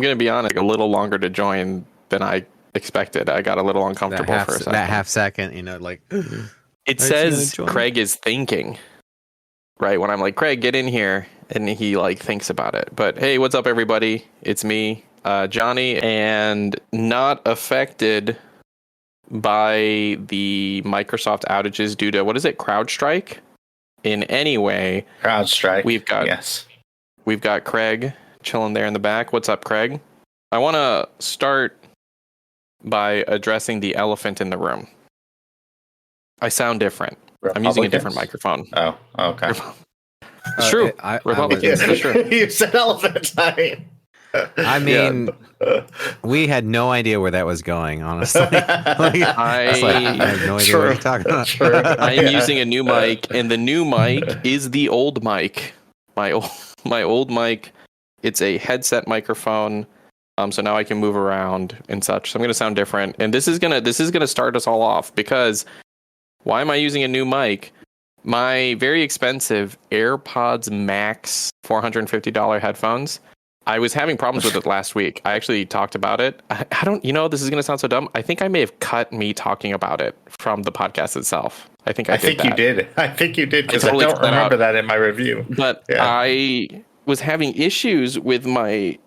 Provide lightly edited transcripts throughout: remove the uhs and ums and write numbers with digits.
going to be honest, a little longer to join than I expected. I got a little uncomfortable for a second. That half second, you know, like it says Craig is thinking, right? When I'm like, Craig, get in here, and he like thinks about it. But hey, what's up, everybody? It's me, Johnny, and not affected by the Microsoft outages due to, what is it, CrowdStrike? In any way. CrowdStrike. We've got Craig chilling there in the back. What's up, Craig? I want to start by addressing the elephant in the room. I sound different. I'm using a different microphone. Oh, okay. It's true. Republicans, it's true. You said elephant. I mean, we had no idea where that was going, honestly. I have no idea what you're talking about. I'm using a new mic, and the new mic is the old mic. My old mic. It's a headset microphone. So now I can move around and such. So I'm going to sound different, and this is gonna start us all off, because why am I using a new mic? My very expensive AirPods Max $450 headphones. I was having problems with it last week. I actually talked about it. I don't, this is going to sound so dumb. I think I may have cut me talking about it from the podcast itself. I think you did. I think you did, because I don't remember that in my review. But I was having issues with my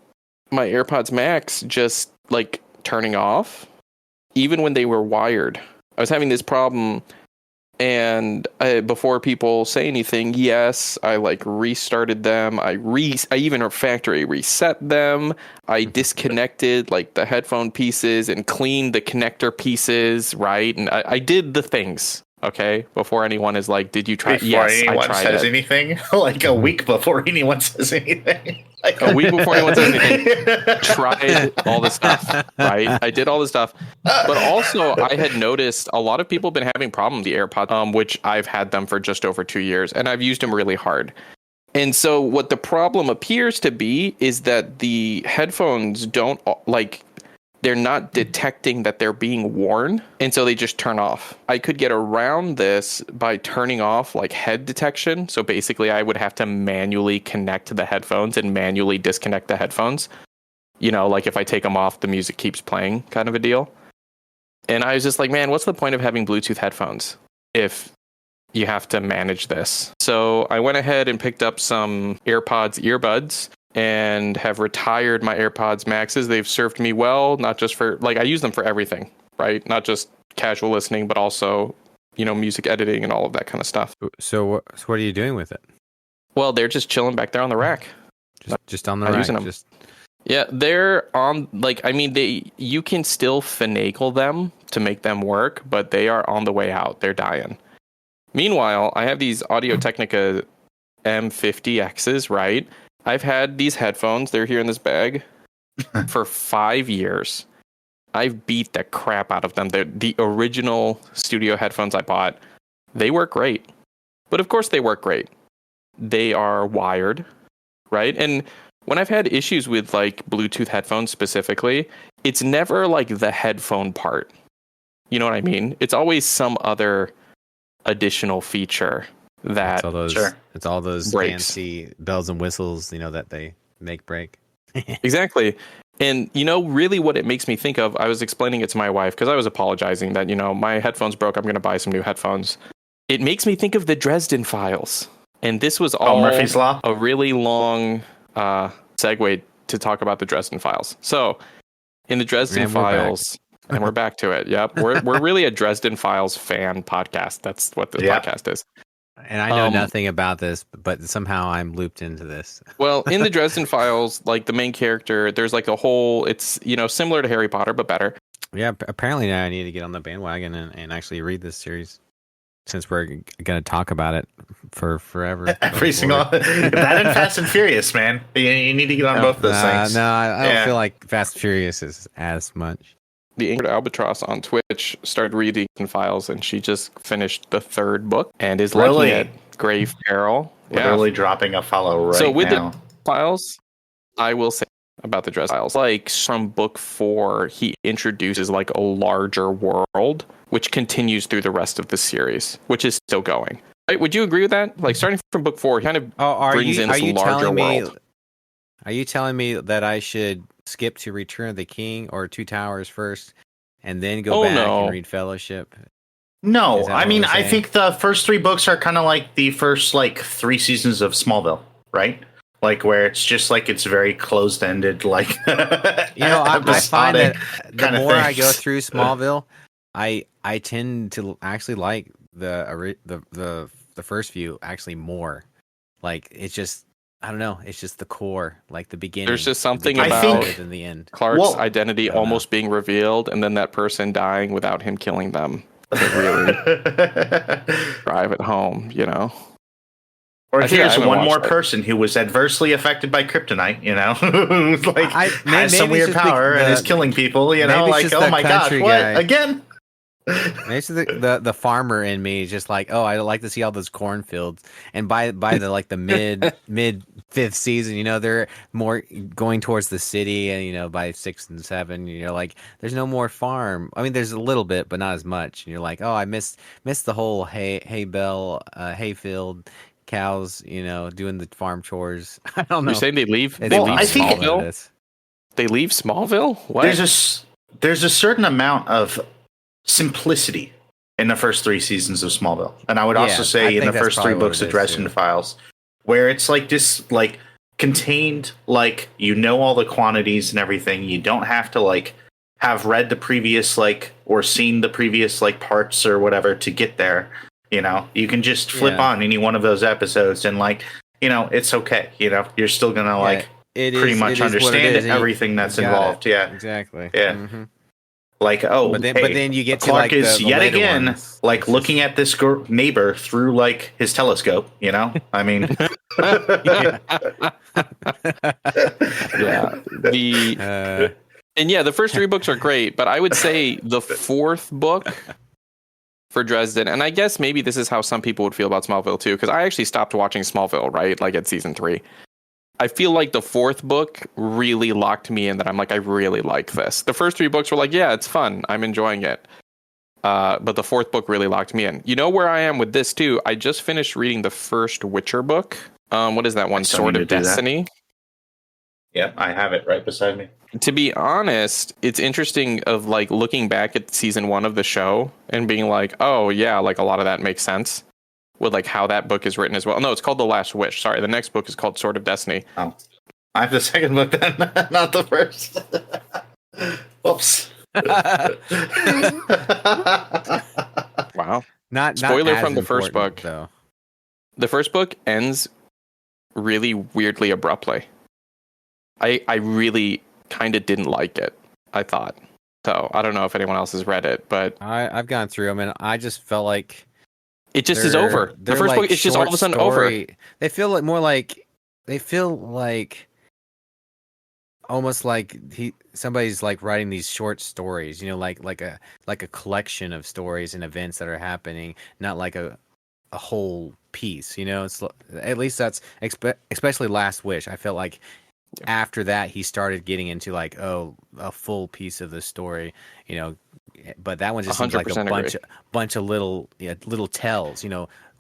AirPods Max just like turning off, even when they were wired. I was having this problem. And before people say anything, yes, I like restarted them. I even factory reset them. I disconnected like the headphone pieces and cleaned the connector pieces, right? And I did the things, okay? Before anyone is like, "Did you try?" Before anyone says anything, like a week before anyone says anything. A week before anyone says anything, tried all the stuff, right? I did all the stuff. But also, I had noticed a lot of people have been having problems with the AirPods, which I've had them for just over 2 years, and I've used them really hard. And so what the problem appears to be is that the headphones don't, like, they're not detecting that they're being worn, and so they just turn off. I could get around this by turning off like head detection. So basically I would have to manually connect the headphones and manually disconnect the headphones. Like if I take them off, the music keeps playing, kind of a deal. And I was just like, man, what's the point of having Bluetooth headphones if you have to manage this? So I went ahead and picked up some AirPods earbuds and have retired my AirPods Maxes. They've served me well, not just for, like, I use them for everything, right? Not just casual listening, but also, music editing and all of that kind of stuff. So what are you doing with it? Well, they're just chilling back there on the rack. Just on the rack? Yeah, they're on, you can still finagle them to make them work, but they are on the way out. They're dying. Meanwhile, I have these Audio-Technica M50Xs, right? I've had these headphones, they're here in this bag, for 5 years. I've beat the crap out of them. They're the original studio headphones I bought. They work great. But of course they work great. They are wired, right? And when I've had issues with like Bluetooth headphones specifically, it's never like the headphone part. You know what I mean? It's always some other additional feature that it's all those breaks. Fancy bells and whistles, that they make break. Exactly. And really what it makes me think of, I was explaining it to my wife because I was apologizing that, my headphones broke. I'm going to buy some new headphones. It makes me think of the Dresden Files. And this was all Murphy's Law? A really long segue to talk about the Dresden Files. So in the Dresden Files, and we're back to it. Yep. We're really a Dresden Files fan podcast. That's what this podcast is. And I know nothing about this, but somehow I'm looped into this. Well, in the Dresden Files, like the main character, there's like a whole, it's, similar to Harry Potter, but better. Yeah, apparently now I need to get on the bandwagon and actually read this series, since we're going to talk about it for forever. Every single, that and Fast and Furious, man. You need to get on both those things. No, I don't feel like Fast and Furious is as much. The Ingrid Albatross on Twitch started reading Files, and she just finished the 3rd book and is looking at Grave Peril. Literally dropping a follow right now. So with the Files, I will say about the Dresden Files, like from book 4, he introduces like a larger world, which continues through the rest of the series, which is still going. Right? Would you agree with that? Like starting from book 4, he kind of brings in this larger world. Are you telling me that I should skip to Return of the King or Two Towers first, and then go back and read Fellowship? No, I mean, I think the first 3 books are kind of like the first 3 seasons of Smallville, right? Like where it's just it's very closed-ended, I find that the more I go through Smallville, I tend to actually like the first few actually more. It's just, I don't know, it's just the core, the beginning. There's just something about in the end. Clark's identity almost being revealed, and then that person dying without him killing them. Really drive it home, Or here's one more person who was adversely affected by kryptonite, who's has some weird power and is killing people, oh my gosh, what again? Maybe the farmer in me is just I like to see all those cornfields, and by the mid 5th season, they're more going towards the city, and by 6 and 7, there's no more farm. I mean, there's a little bit, but not as much. And you're I missed the whole hay bale, hayfield, cows, doing the farm chores. I don't know. You're saying they leave Smallville? They leave Smallville? What? There's a certain amount of simplicity in the first 3 seasons of Smallville, and I would also say in the first 3 books of Dresden Files, where it's this contained, all the quantities and everything. You don't have to have read the previous or seen the previous parts or whatever to get there. You can just flip on any one of those episodes and it's okay. You're still gonna pretty much understand everything that's involved. Yeah, exactly. Yeah. Mm-hmm. But then you get to Clark is the yet again ones. Looking at this neighbor through his telescope. I mean, the first 3 books are great, but I would say the 4th book for Dresden, and I guess maybe this is how some people would feel about Smallville too, because I actually stopped watching Smallville right at season 3. I feel like the 4th book really locked me in, that I'm I really like this. The first 3 books were it's fun, I'm enjoying it. But the 4th book really locked me in. You know where I am with this too? I just finished reading the first Witcher book. What is that one? Sword of Destiny. Yep, I have it right beside me. To be honest, it's interesting of looking back at season 1 of the show and being oh yeah, a lot of that makes sense with how that book is written as well. No, it's called The Last Wish. Sorry, the next book is called Sword of Destiny. Oh, I have the second book then, not the first. Whoops. Wow. Not spoiler from the first book though. The first book ends really weirdly abruptly. I really kind of didn't like it, I thought. So I don't know if anyone else has read it, but I've gone through them, and I just felt like it just is over. The first book, it's just all of a sudden over. They feel almost like somebody's writing these short stories, like a collection of stories and events that are happening, not a whole piece. It's at least that's especially Last Wish. I felt like after that he started getting into a full piece of the story, but that one just seems like a bunch of little tells,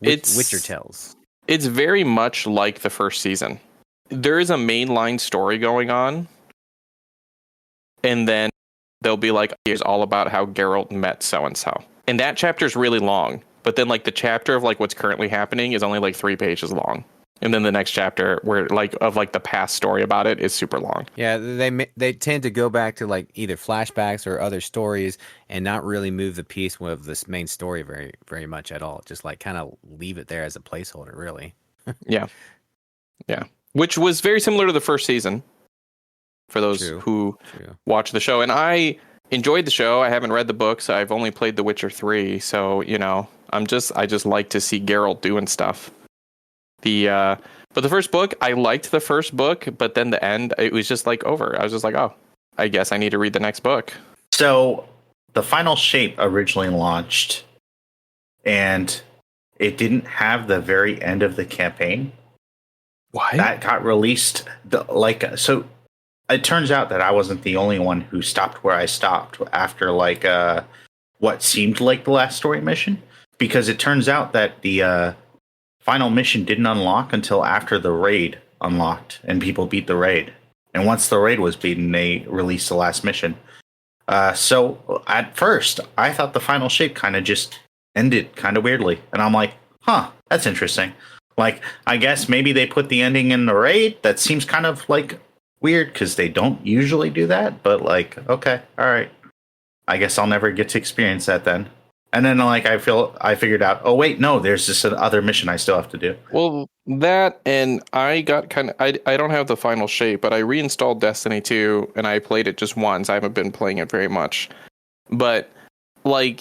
Witcher tells. It's very much like the first season. There is a mainline story going on, and then they'll be here's all about how Geralt met so and so, and that chapter is really long. But then the chapter of what's currently happening is only 3 pages long. And then the next chapter where the past story about it is super long. Yeah, they tend to go back to either flashbacks or other stories and not really move the piece of this main story very, very much at all. Just kind of leave it there as a placeholder, really. Yeah. Which was very similar to the first season for those who watch the show. And I enjoyed the show. I haven't read the books. I've only played The Witcher 3, so I just like to see Geralt doing stuff. But the first book, I liked the first book, but then the end, it was just over. I was just oh, I guess I need to read the next book. So the Final Shape originally launched, and it didn't have the very end of the campaign. Why? That got released. So it turns out that I wasn't the only one who stopped where I stopped after what seemed like the last story mission, because it turns out that the final mission didn't unlock until after the raid unlocked and people beat the raid. And once the raid was beaten, they released the last mission. So at first, I thought the final shape kind of just ended kind of weirdly. And I'm like, huh, that's interesting. Like, I guess maybe they put the ending in the raid. That seems kind of like weird because they don't usually do that. But like, okay, all right. I guess I'll never get to experience that then. And then like I figured out, oh wait, no, there's this other mission I still have to do. Well, that, and I got kind of, I don't have the final shape, but I reinstalled Destiny 2 and I played it just once. I haven't been playing it very much. But like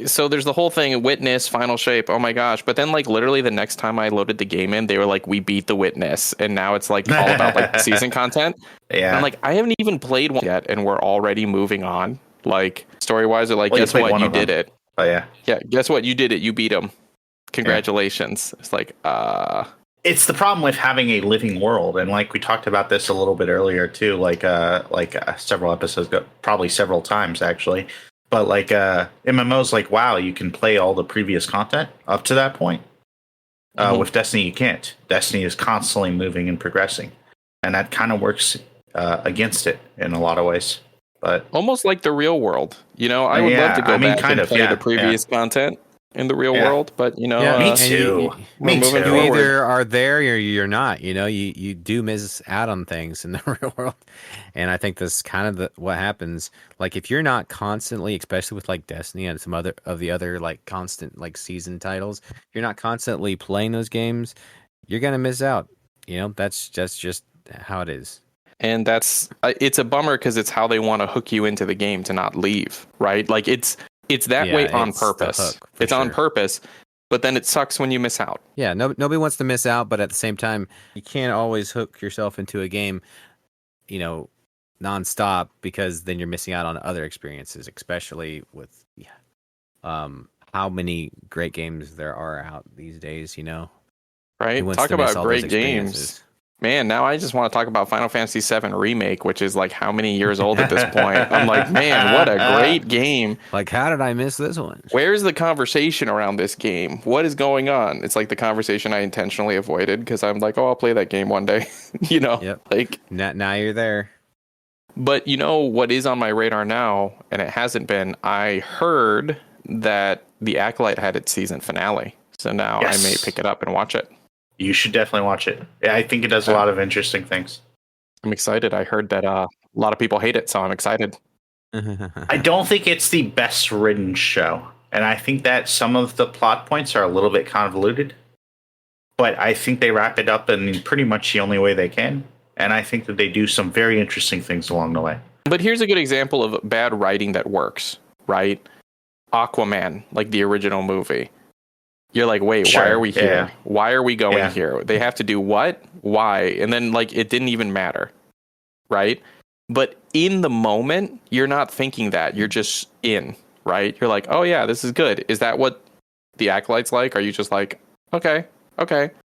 so there's the whole thing, Witness, final shape, oh my gosh. But then like literally the next time I loaded the game in, they were like, we beat the Witness. And now it's like all about like the season content. Yeah. And I'm like, I haven't even played one yet and we're already moving on. Like story wise, they're like, well, guess what? You did it. Oh yeah. Yeah. Guess what? You did it. You beat him. Congratulations. Yeah. It's like, it's the problem with having a living world. And like we talked about this a little bit earlier too, like several episodes ago, probably several times actually. But like MMOs like WoW, you can play all the previous content up to that point. With Destiny, you can't. Destiny is constantly moving and progressing. And that kind of works against it in a lot of ways. But almost like the real world, you know. I would love to go back and play the previous content in the real world, but you know, me too. You either are there or you're not. You know, you do miss out on things in the real world, and I think that's kind of what happens. Like if you're not constantly, especially with like Destiny and some other of the other like constant like season titles, you're not constantly playing those games, you're gonna miss out. You know, that's just how it is. And it's a bummer because it's how they want to hook you into the game to not leave, right? Like it's that way on purpose. It's on purpose, but then it sucks when you miss out. Yeah, nobody wants to miss out, but at the same time, you can't always hook yourself into a game, you know, nonstop because then you're missing out on other experiences, especially with how many great games there are out these days, you know. Right? Talk about great games. Man, now I just want to talk about Final Fantasy VII Remake, which is like how many years old at this point? I'm like, man, what a great game. Like, how did I miss this one? Where's the conversation around this game? What is going on? It's like the conversation I intentionally avoided because I'm like, oh, I'll play that game one day. You know? Yep. Like now you're there. But you know what is on my radar now, and it hasn't been, I heard that The Acolyte had its season finale. So now I may pick it up and watch it. You should definitely watch it. Yeah, I think it does a lot of interesting things. I'm excited. I heard that a lot of people hate it, so I'm excited. I don't think it's the best written show. And I think that some of the plot points are a little bit convoluted. But I think they wrap it up in pretty much the only way they can. And I think that they do some very interesting things along the way. But here's a good example of bad writing that works, right? Aquaman, like the original movie. You're like, wait, why are we here? Yeah. Why are we going here? They have to do what? Why? And then like it didn't even matter, right? But in the moment, you're not thinking that. You're just in, right? You're like, oh yeah, this is good. Is that what The Acolyte's like? Are you just like, okay.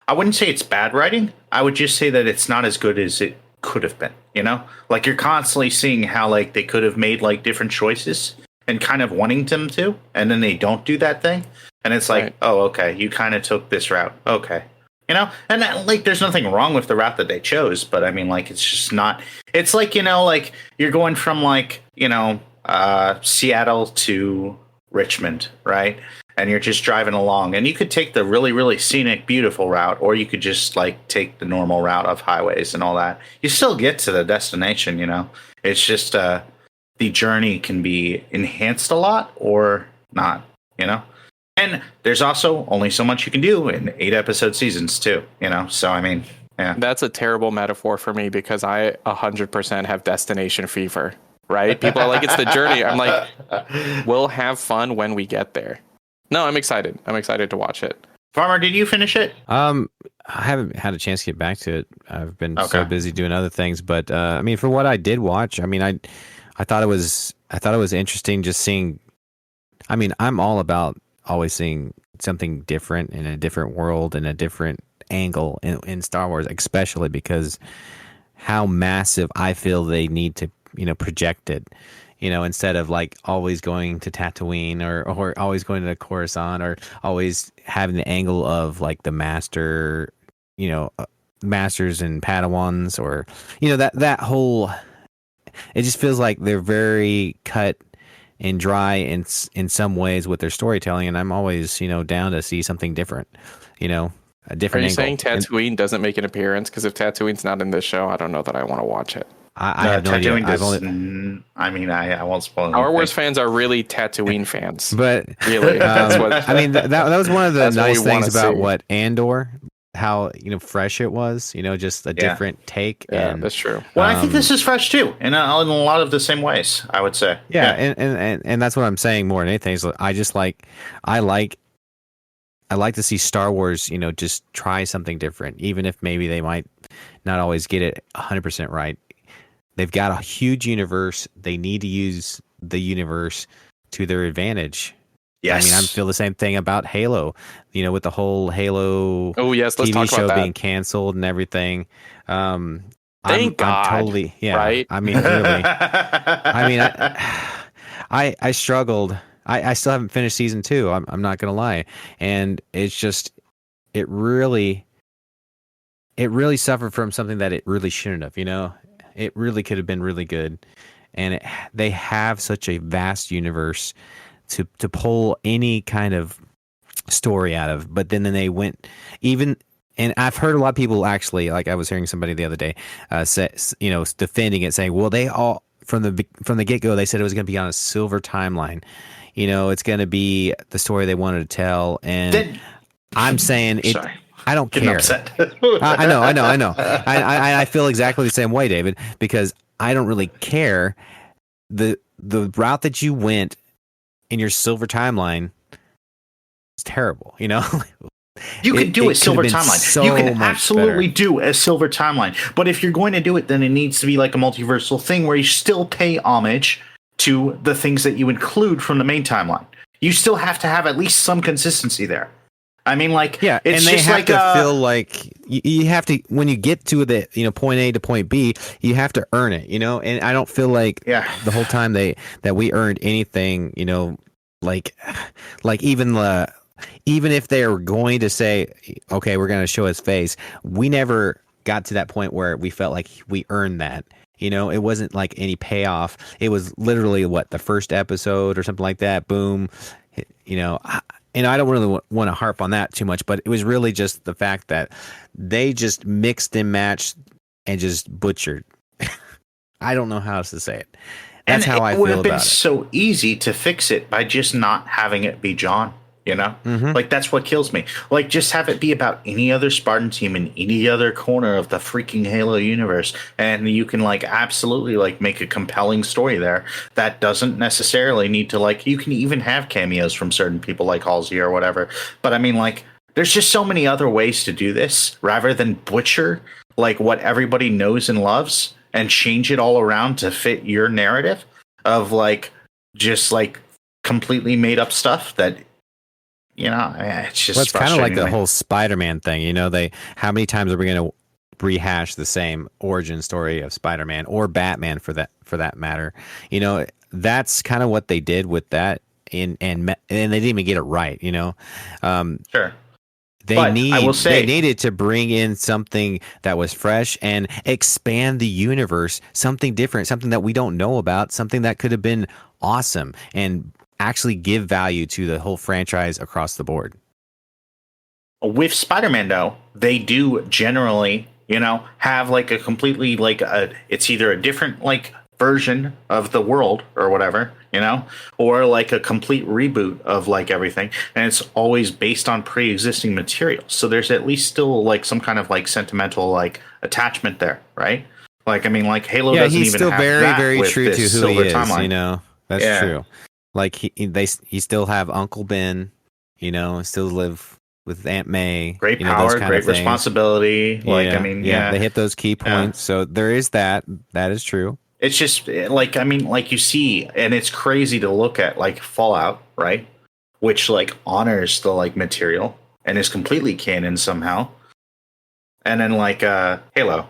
I wouldn't say it's bad writing. I would just say that it's not as good as it could have been, you know? Like you're constantly seeing how like they could have made like different choices and kind of wanting them to, and then they don't do that thing. And it's like, oh, okay, you kind of took this route. Okay. You know, and that, like, there's nothing wrong with the route that they chose. But I mean, like, it's just not, it's like, you know, like you're going from like, you know, Seattle to Richmond, right? And you're just driving along and you could take the really, really scenic, beautiful route, or you could just like take the normal route of highways and all that. You still get to the destination, you know, it's just the journey can be enhanced a lot or not, you know? And there's also only so much you can do in 8-episode seasons too, you know? So, I mean, yeah. That's a terrible metaphor for me because I 100% have destination fever, right? People are like, it's the journey. I'm like, we'll have fun when we get there. No, I'm excited. I'm excited to watch it. Farmer, did you finish it? I haven't had a chance to get back to it. I've been so busy doing other things, but I mean, for what I did watch, I mean, I thought it was interesting just seeing. I mean, I'm all about always seeing something different in a different world and a different angle in Star Wars, especially because how massive I feel they need to, you know, project it, you know, instead of like always going to Tatooine or always going to Coruscant or always having the angle of like the master, you know, masters and Padawans, or that whole. It just feels like they're very cut and dry in some ways with their storytelling, and I'm always down to see something different. A different. Are you angle. saying Tatooine doesn't make an appearance? Because if Tatooine's not in this show, I don't know that I want to watch it. I have no idea. I won't spoil. Star Wars fans are really Tatooine fans, but really, that's what I mean. That was one of the nice things about Andor, how fresh it was. Just a different take. Yeah, and that's true. Well, I think this is fresh too, in a lot of the same ways. I would say. Yeah. And that's what I'm saying more than anything. Is I like to see Star Wars, just try something different, even if maybe they might not always get it 100% right. They've got a huge universe. They need to use the universe to their advantage. Yes. I feel the same thing about Halo, with the whole Halo let's TV talk show about that. being canceled and everything. Thank God. I'm totally, yeah. Right? Really. I struggled. I still haven't finished season 2. I'm not going to lie. And it's just, it really suffered from something that it really shouldn't have, It really could have been really good. And they have such a vast universe to pull any kind of story out of. But then they went and I've heard a lot of people actually, like I was hearing somebody the other day say, defending it, saying, well, they all from the get-go, they said it was going to be on a silver timeline. It's going to be the story they wanted to tell. And I'm saying it. Sorry. I don't Getting care. upset. I know. I feel exactly the same way, David, because I don't really care. The route that you went in your silver timeline is terrible. You could do a silver timeline. You can absolutely do a silver timeline. But if you're going to do it, then it needs to be like a multiversal thing where you still pay homage to the things that you include from the main timeline. You still have to have at least some consistency there. It's and they just have to feel like you have to, when you get to the point A to point B, you have to earn it, and I don't feel like the whole time that we earned anything, like even if they were going to say, okay, we're going to show his face, we never got to that point where we felt like we earned that. It wasn't like any payoff. It was literally the first episode or something like that. Boom. And I don't really want to harp on that too much, but it was really just the fact that they just mixed and matched and just butchered. I don't know how else to say it. That's how I feel about it. It would have been so easy to fix it by just not having it be John. Mm-hmm. That's what kills me. Just have it be about any other Spartan team in any other corner of the freaking Halo universe, and you can absolutely make a compelling story there that doesn't necessarily need to you can even have cameos from certain people like Halsey or whatever. But there's just so many other ways to do this rather than butcher what everybody knows and loves and change it all around to fit your narrative of just completely made up stuff that. It's just. Well, it's kind of like the whole Spider-Man thing. How many times are we going to rehash the same origin story of Spider-Man or Batman for that matter? That's kind of what they did with that, and they didn't even get it right. Sure. They needed to bring in something that was fresh and expand the universe, something different, something that we don't know about, something that could have been awesome and actually give value to the whole franchise across the board. With Spider-Man, though, they do generally, have a completely it's either a different version of the world or whatever, or a complete reboot of everything, and it's always based on pre-existing material. So there's at least still some kind of sentimental attachment there, right? Halo doesn't he's even still have very, that very with true to who Silver he is. Timeline. That's true. He still have Uncle Ben, still live with Aunt May. Great power, great responsibility. They hit those key points. So there is that. That is true. It's just you see, and it's crazy to look at Fallout, right? Which honors the material and is completely canon somehow. And then Halo.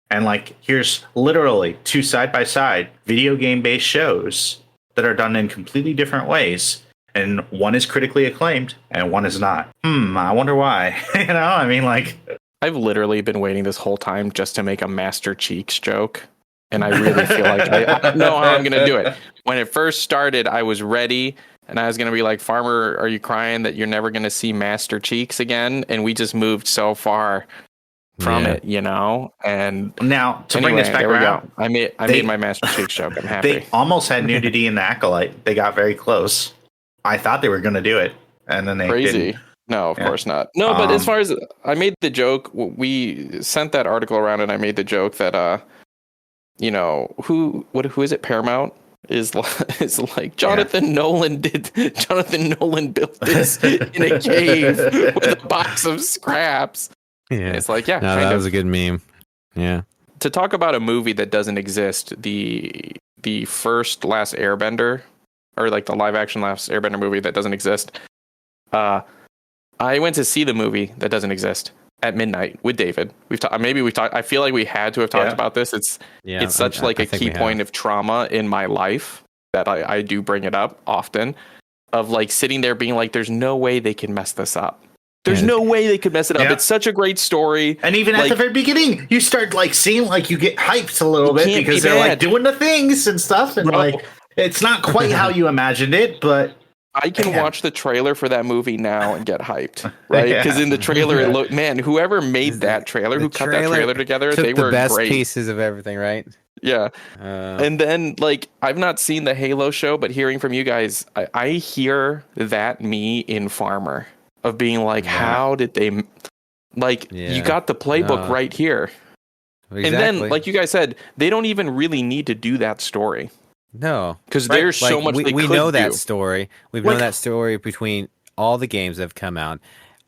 And here's literally two side by side video game based shows that are done in completely different ways, and one is critically acclaimed and one is not. I wonder why. I've literally been waiting this whole time just to make a Master Cheeks joke. And I really feel like I don't know how I'm going to do it. When it first started, I was ready. And I was going to be like, Farmer, are you crying that you're never going to see Master Cheeks again? And we just moved so far from it, you know? And now, to bring this back around, I made my Master Cheeks joke. I'm happy. They almost had nudity in the Acolyte. They got very close. I thought they were going to do it. And then they Crazy. didn't. No, of course not. No, but as far as I made the joke, we sent that article around and I made the joke that, you know, who is it? Paramount is like Jonathan Nolan built this in a cave with a box of scraps. Yeah. And it's like, that was a good meme. Yeah. To talk about a movie that doesn't exist, the first Last Airbender, or like the live action Last Airbender movie that doesn't exist. I went to see the movie that doesn't exist at midnight with David. We've talked. I feel like we had to have talked about this. It's such like a key point of trauma in my life that I do bring it up often. Of like sitting there being like, "There's no way they can mess this up. There's no way they could mess it up." It's such a great story. And even at the very beginning, you start like seeing like you get hyped a little bit because they're like doing the things and stuff, and like it's not quite how you imagined it, but. I can watch the trailer for that movie now and get hyped, right? Because in the trailer, it looked, man, whoever made that trailer, who cut that trailer together, they were the best great pieces of everything, right? Yeah. And then, like, I've not seen the Halo show, but hearing from you guys, I hear that me in Farmer of being like, how did they, like, you got the playbook right here. Exactly. And then, like you guys said, they don't even really need to do that story. No, because there's so much we know that story. We've known that story between all the games that have come out.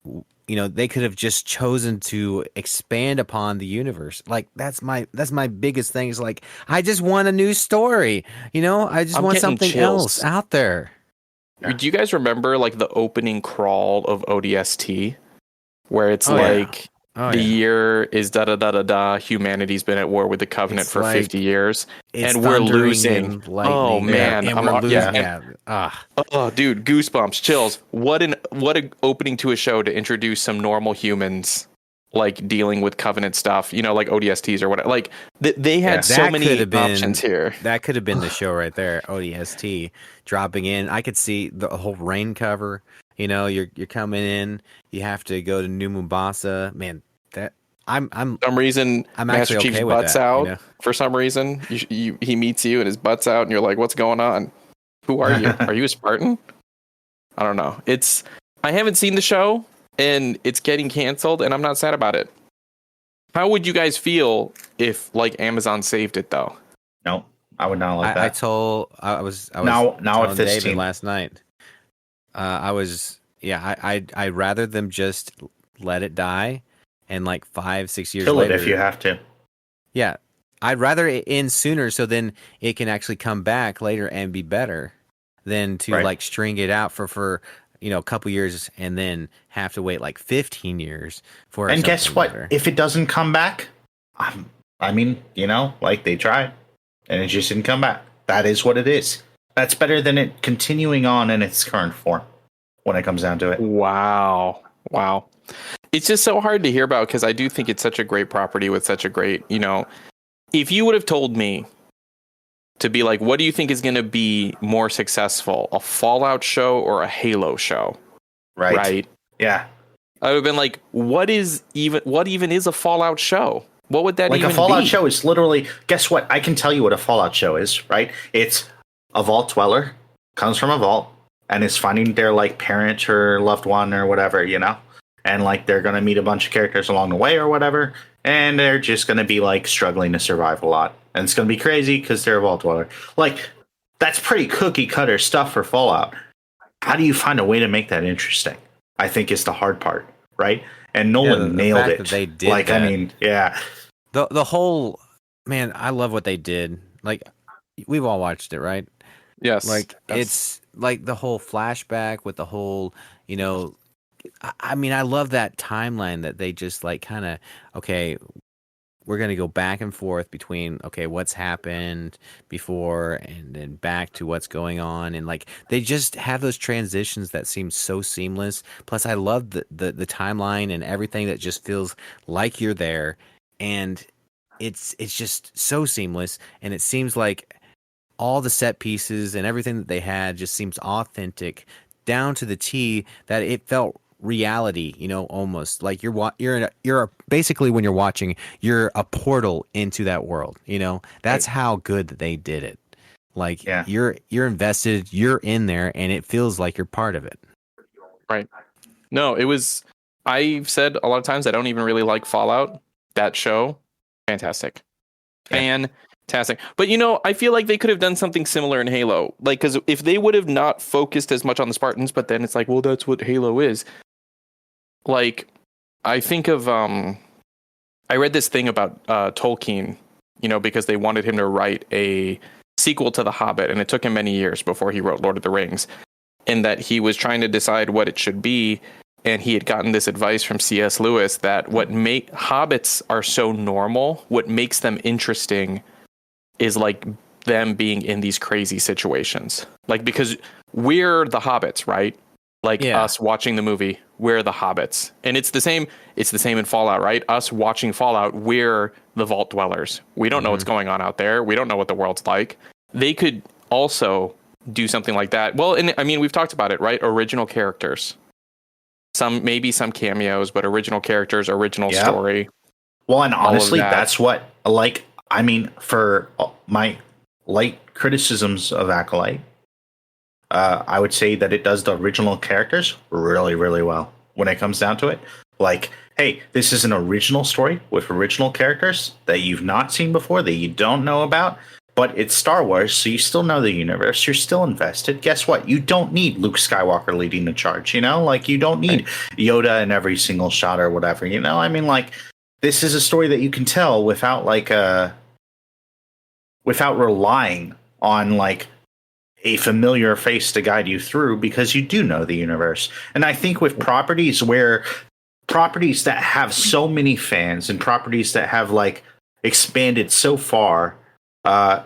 You know, they could have just chosen to expand upon the universe. Like that's my biggest thing. Is like I just want a new story. You know, I just want something else out there. Do you guys remember like the opening crawl of ODST, where it's the year is da-da-da-da-da. Humanity's been at war with the Covenant for 50 years. And we're losing. Oh, man. And we're losing. Oh, dude, goosebumps, chills. What an opening to a show to introduce some normal humans, like, dealing with Covenant stuff, you know, like ODSTs or whatever. Like, they had so many options here. That could have been the show right there, ODST, dropping in. I could see the whole rain cover. You know, you're coming in. You have to go to New Mombasa. Man, that I'm some reason Master Chief's butt's out. You know? For some reason, he meets you and his butt's out, and you're like, "What's going on? Who are you? Are you a Spartan?" I don't know. I haven't seen the show, and it's getting canceled, and I'm not sad about it. How would you guys feel if like Amazon saved it though? No, I would not like that. I was now telling David last night. I'd rather them just let it die and like 5-6 years kill later. It if you have to. Yeah. I'd rather it end sooner so then it can actually come back later and be better than to like string it out for you know, a couple years and then have to wait like 15 years for And guess what? Better. If it doesn't come back, I mean, you know, like they tried and it just didn't come back. That is what it is. That's better than it continuing on in its current form when it comes down to it. Wow. It's just so hard to hear about because I do think it's such a great property with such a great, you know, if you would have told me to be like, what do you think is going to be more successful, a Fallout show or a Halo show? Right. Yeah. I would have been like, what even is a Fallout show? What would that even be? Like a Fallout show is literally, guess what? I can tell you what a Fallout show is, right? It's a vault dweller, comes from a vault, and is finding their like parent or loved one or whatever, you know? And like they're going to meet a bunch of characters along the way or whatever, and they're just going to be like struggling to survive a lot. And it's going to be crazy because they're a vault dweller. Like, that's pretty cookie cutter stuff for Fallout. How do you find a way to make that interesting? I think is the hard part, right? And Nolan nailed it. They did like, that. I mean, yeah. The whole, man, I love what they did. Like, we've all watched it, right? Yes. Like, it's like the whole flashback with the whole, you know, I mean, I love that timeline that they just like kind of, okay, go back and forth between what's happened before and then back to what's going on, and like they just have those transitions that seem so seamless. Plus, I love the timeline and everything that just feels like you're there, and it's just so seamless, and it seems like all the set pieces and everything that they had just seems authentic down to the T, that it felt reality, almost like you're basically, when you're watching, you're a portal into that world. That's how good that they did it. Like you're invested, you're in there, and it feels like you're part of it. Right. No, I've said a lot of times I don't even really like Fallout. That show, fantastic. Fantastic. But I feel like they could have done something similar in Halo. Like, because if they would have not focused as much on the Spartans, but then it's like, well, that's what Halo is. Like, I think of I read this thing about Tolkien, because they wanted him to write a sequel to The Hobbit, and it took him many years before he wrote Lord of the Rings, and that he was trying to decide what it should be. And he had gotten this advice from C.S. Lewis that what make hobbits are so normal, what makes them interesting is like them being in these crazy situations. Like, because we're the hobbits, right? Like us watching the movie, we're the hobbits. And it's the same in Fallout, right? Us watching Fallout, we're the vault dwellers. We don't know what's going on out there. We don't know what the world's like. They could also do something like that. Well, and I mean, we've talked about it, right? Original characters. Maybe some cameos, but original characters, original story. Well, and honestly, that's what, like, I mean, for my light criticisms of Acolyte, I would say that it does the original characters really, really well when it comes down to it. Like, hey, this is an original story with original characters that you've not seen before, that you don't know about. But it's Star Wars, so you still know the universe. You're still invested. Guess what? You don't need Luke Skywalker leading the charge, Like, you don't need Yoda in every single shot or whatever, I mean, like, this is a story that you can tell without, like, without relying on, like, a familiar face to guide you through, because you do know the universe. And I think with properties that have so many fans and properties that have, like, expanded so far,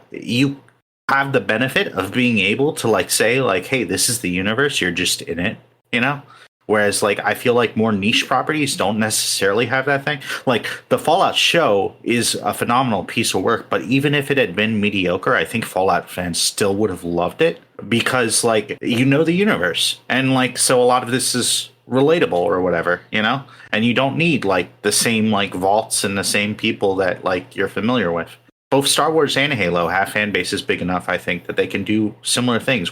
you have the benefit of being able to, like, say, like, hey, this is the universe, you're just in it, Whereas, like, I feel like more niche properties don't necessarily have that thing. Like, the Fallout show is a phenomenal piece of work, but even if it had been mediocre, I think Fallout fans still would have loved it, because, like, the universe. And, like, so a lot of this is relatable or whatever, And you don't need, like, the same, like, vaults and the same people that, like, you're familiar with. Both Star Wars and Halo have fan bases big enough, I think, that they can do similar things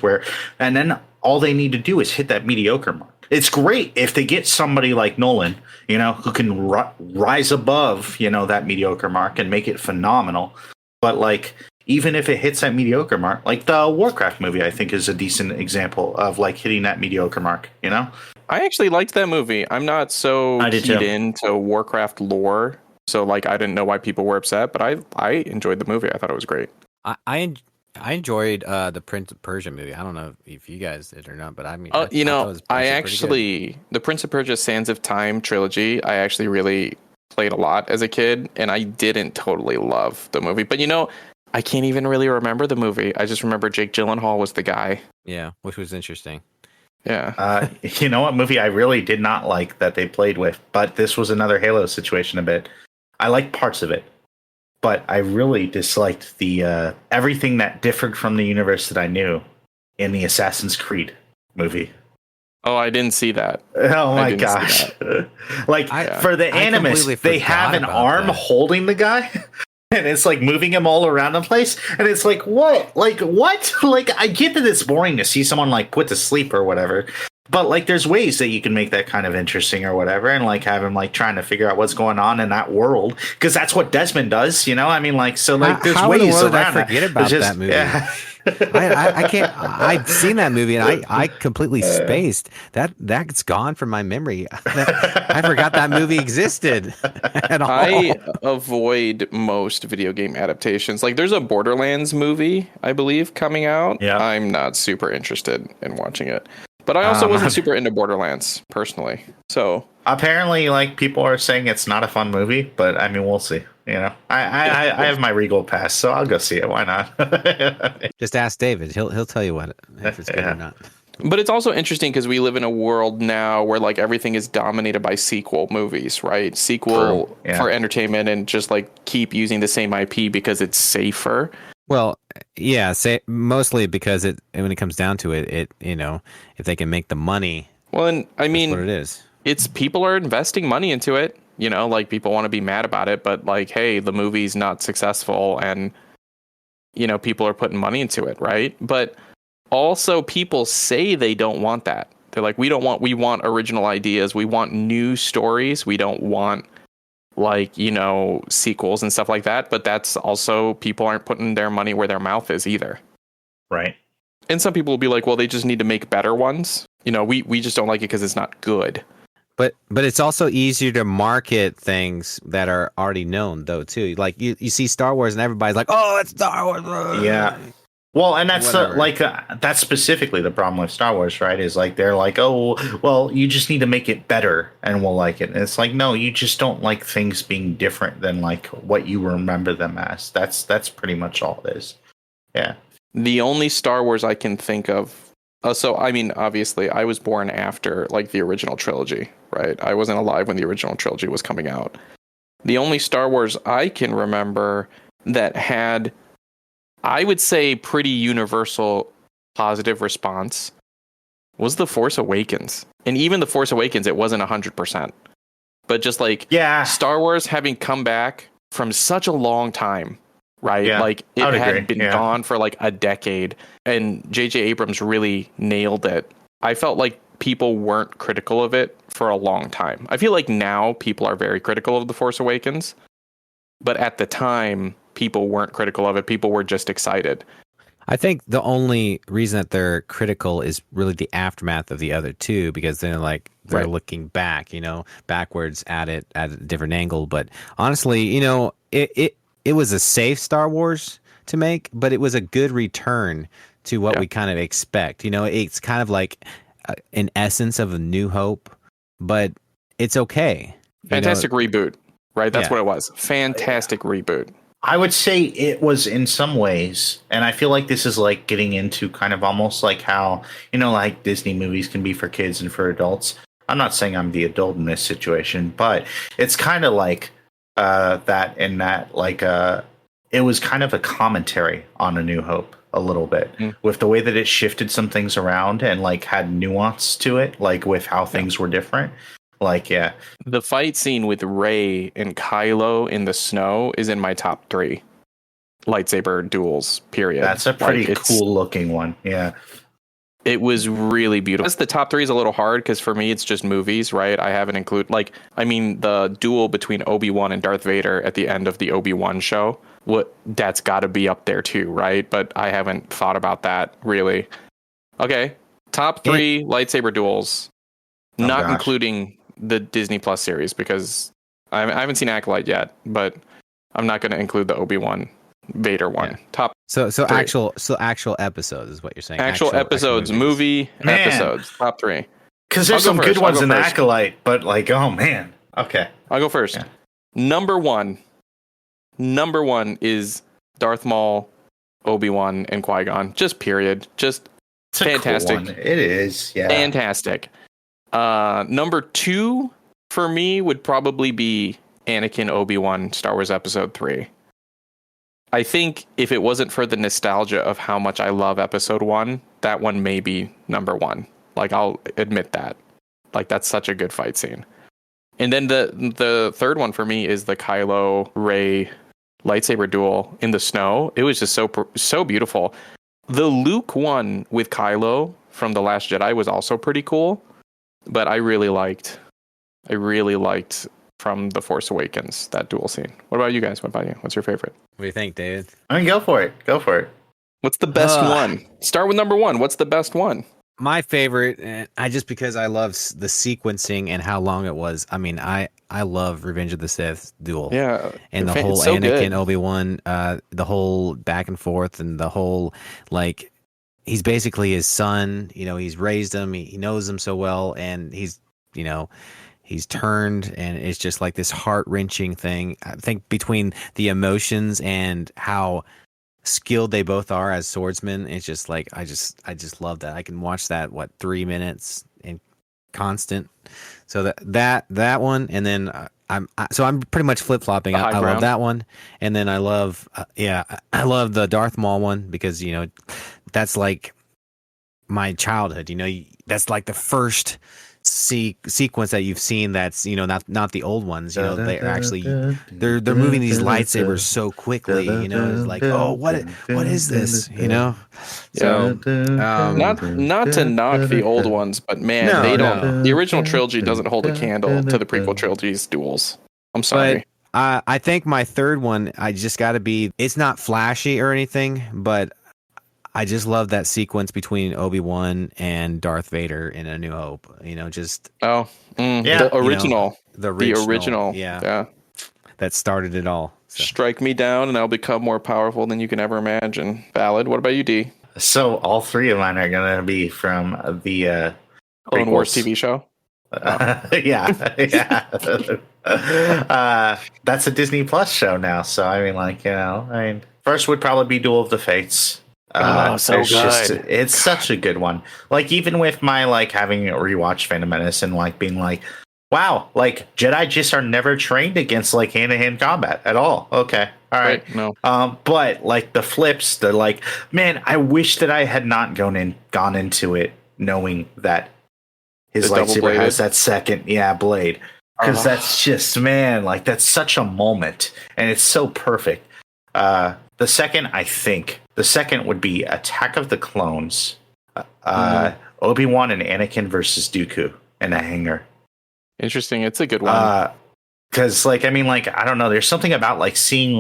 and then all they need to do is hit that mediocre mark. It's great if they get somebody like Nolan, who can rise above, that mediocre mark and make it phenomenal. But, like, even if it hits that mediocre mark, like the Warcraft movie, I think is a decent example of, like, hitting that mediocre mark, I actually liked that movie. I'm not so keyed into Warcraft lore. So, like, I didn't know why people were upset, but I enjoyed the movie. I thought it was great. I enjoyed the Prince of Persia movie. I don't know if you guys did or not, but I mean, I actually, the Prince of Persia Sands of Time trilogy, I actually really played a lot as a kid, and I didn't totally love the movie. But, I can't even really remember the movie. I just remember Jake Gyllenhaal was the guy. Yeah, which was interesting. Yeah. You know what movie I really did not like that they played with, but this was another Halo situation a bit. I liked parts of it, but I really disliked the everything that differed from the universe that I knew in the Assassin's Creed movie. Oh, I didn't see that. Oh my gosh. Like, for the Animus, they have an arm holding the guy. And it's like moving him all around the place. And it's like, what? Like, what? Like, I get that it's boring to see someone, like, put to sleep or whatever. But, like, there's ways that you can make that kind of interesting or whatever. And, like, have him, like, trying to figure out what's going on in that world. Because that's what Desmond does, I mean, like, so, like, there's ways around that. I forget about that movie. Yeah. I can't. I've seen that movie and I completely spaced. That's gone from my memory. I forgot that movie existed at all. I avoid most video game adaptations. Like, there's a Borderlands movie, I believe, coming out. Yeah. I'm not super interested in watching it. But I also wasn't super into Borderlands personally. So apparently, like, people are saying it's not a fun movie, but I mean, we'll see. You know, I have my Regal pass, so I'll go see it. Why not? Just ask David. He'll tell you if it's good or not. But it's also interesting because we live in a world now where like everything is dominated by sequel movies, right? Sequel for entertainment, and just like keep using the same IP because it's safer. Well, yeah, mostly because when it comes down to it, if they can make the money. Well, and I mean, that's what it is. It's people are investing money into it. You know, like people want to be mad about it, but like, hey, the movie's not successful, and people are putting money into it, right? But also, people say they don't want that. They're like, we want original ideas. We want new stories. We don't want sequels and stuff like that. But that's also, people aren't putting their money where their mouth is either. Right. And some people will be like, well, they just need to make better ones. We just don't like it because it's not good. But it's also easier to market things that are already known, though, too. Like you see Star Wars and everybody's like, oh, it's Star Wars. Yeah. Well, and that's that's specifically the problem with Star Wars, right? Is like they're like, oh, well, you just need to make it better and we'll like it. And it's like, no, you just don't like things being different than like what you remember them as. That's pretty much all it is. Yeah. The only Star Wars I can think of. So, I mean, obviously, I was born after like the original trilogy, right? I wasn't alive when the original trilogy was coming out. The only Star Wars I can remember that had, I would say, pretty universal positive response was The Force Awakens. And even The Force Awakens, it wasn't 100%. But just like Star Wars having come back from such a long time, right? Yeah, like it had been gone for like a decade, and J.J. Abrams really nailed it. I felt like people weren't critical of it for a long time. I feel like now people are very critical of The Force Awakens, but at the time, people weren't critical of it. People were just excited. I think the only reason that they're critical is really the aftermath of the other two, because they're looking back, backwards at it at a different angle. But honestly, it was a safe Star Wars to make, but it was a good return to what we kind of expect. It's kind of like an essence of A New Hope, but it's okay. Fantastic reboot, right? That's what it was. Fantastic reboot. I would say it was in some ways, and I feel like this is like getting into kind of almost like how, like Disney movies can be for kids and for adults. I'm not saying I'm the adult in this situation, but it's kind of like that in that, like, it was kind of a commentary on A New Hope a little bit with the way that it shifted some things around and like had nuance to it, like with how things were different. Like, the fight scene with Rey and Kylo in the snow is in my top 3 lightsaber duels, period. That's a pretty cool looking one. Yeah. It was really beautiful. The top 3 is a little hard because for me, it's just movies, right? I haven't included, the duel between Obi-Wan and Darth Vader at the end of the Obi-Wan show. That's got to be up there too, right? But I haven't thought about that really. Okay. Top 3 lightsaber duels, including the Disney Plus series, because I haven't seen Acolyte yet, but I'm not going to include the Obi-Wan Vader one. Yeah. Top. So 3. actual episodes is what you're saying. Actual episodes, movie episodes. Top 3. Because there's some good ones in Acolyte, but like, oh man. Okay, I'll go first. Yeah. Number one is Darth Maul, Obi-Wan, and Qui-Gon. Just period. Just it's fantastic. A cool one. It is. Yeah. Fantastic. Number 2 for me would probably be Anakin, Obi-Wan, Star Wars Episode 3. I think if it wasn't for the nostalgia of how much I love Episode 1, that one may be number 1. Like, I'll admit that. Like, that's such a good fight scene. And then the third one for me is the Kylo Rey lightsaber duel in the snow. It was just so beautiful. The Luke one with Kylo from The Last Jedi was also pretty cool. But I really liked from The Force Awakens, that duel scene. What about you guys? What about you? What's your favorite? What do you think, David? I mean, go for it. What's the best one? Start with number 1. What's the best one? My favorite, just because I love the sequencing and how long it was. I mean, I love Revenge of the Sith duel. Yeah. And the whole Anakin, Obi-Wan, the whole back and forth and the whole, like, he's basically his son. You know, he's raised him. He knows him so well, and he's turned, and it's just like this heart-wrenching thing. I think between the emotions and how skilled they both are as swordsmen, it's just like I just love that. I can watch that 3 minutes in constant. So that one, and then I'm pretty much flip-flopping. I love that one, and then I love I love the Darth Maul one, because that's like my childhood. That's like the first sequence that you've seen that's not the old ones. They're actually they're moving these lightsabers so quickly. It's like, oh, what is this? So not to knock the old ones, but man, they don't. The original trilogy doesn't hold a candle to the prequel trilogy's duels. I'm sorry. But I think my third one, I just got to be. It's not flashy or anything, but I just love that sequence between Obi-Wan and Darth Vader in A New Hope. The original. The original. Yeah. That started it all. So. Strike me down and I'll become more powerful than you can ever imagine. Valid. What about you, D? So all three of mine are going to be from the Clone Wars TV show? Yeah. That's a Disney Plus show now. So, first would probably be Duel of the Fates. So good. It's such a good one. Like, even with my having rewatched Phantom Menace and being like, wow, Jedi just are never trained against hand-to-hand combat at all. Okay, all right. No. But the flips, man, I wish that I had not gone into it knowing that his lightsaber has that second blade, because that's just, man, that's such a moment, and it's so perfect. The second would be Attack of the Clones. Obi-Wan and Anakin versus Dooku in a hangar. Interesting. It's a good one. Because, I don't know. There's something about, seeing,